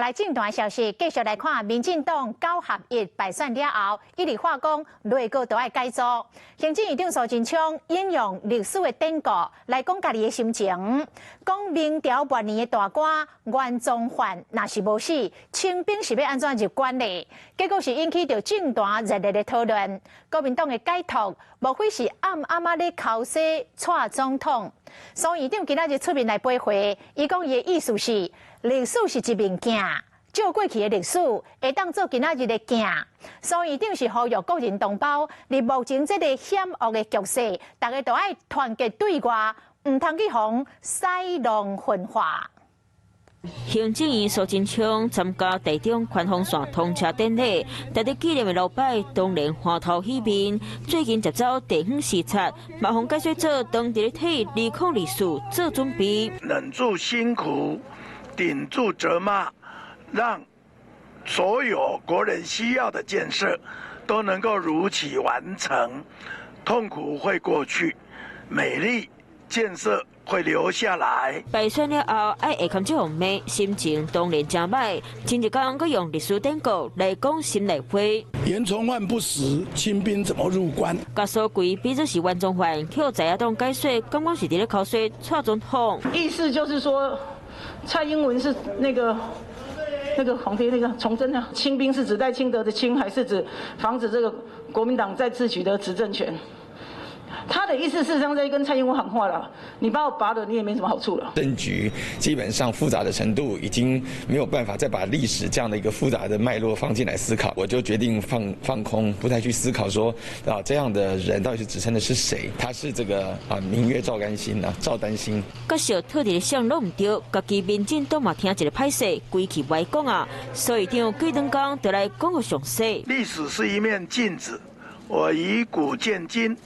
来政坛消息，继续来看民进党9合1败选了后，一直话讲内阁都要改组。行政院长苏贞昌引用历史的典故来讲家己的心情，讲明朝末年的大官袁宗焕若是无死，清兵是要安怎入关呢？结果是引起着政坛热烈的讨论。国民党的解读，无非是暗暗咧口说蔡总统。苏院长今仔日出面来背回，伊讲伊的意思是。历史是一面镜，照过去的历史会当做今仔日的镜。苏院长是呼吁国人同胞，伫目前这个险恶的局势，大家都要团结对外，唔通去互使弄分化。行政院苏贞昌参加台中宽宏线通车典礼，值得纪念的老摆当然欢头喜面。最近接到地方视察，马洪解说者当地替2024做准备，忍住辛苦。顶住责骂，让所有国人需要的建设都能够如期完成，痛苦会过去，美丽建设会留下来。败选了后，爱下看这方面，心情当然真歹。前一天佮用历史典故来讲心内话。袁崇焕不死，清兵怎么入关？甲所归，比如是袁宗焕，去在野党解说，刚刚是伫咧口说蔡总统。意思就是说。蔡英文是那个皇帝那个崇祯啊，清兵是指戴清德的清，还是指防止这个国民党再次取得执政权？他的意思事实上在跟蔡英文喊话了，你把我拔了，你也没什么好处了。政局基本上复杂的程度已经没有办法再把历史这样的一个复杂的脉络放进来思考，我就决定放空，不太去思考说这样的人到底是指称的是谁？他是这个明月照甘心赵丹心。甲小特地想拢唔对，家己民进党嘛听一个歹势，规气歪讲啊，所以长几顿讲就来讲个详细。历史是一面镜子，我以古鉴今。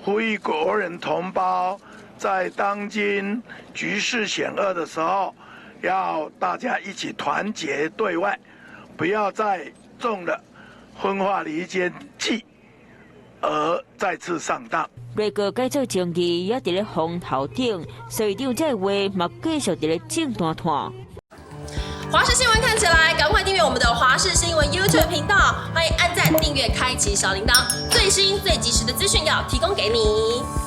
呼吁国人同胞，在当今局势险恶的时候，要大家一起团结对外，不要再中了分化离间计，而再次上当。内阁改造争议也伫咧风头顶，所以长这话嘛继续伫咧正大团。华视新闻看起来，赶快订阅我们的华视新闻 YouTube 频道，欢迎按赞、订阅、开启小铃铛，最新最及时的资讯要提供给你。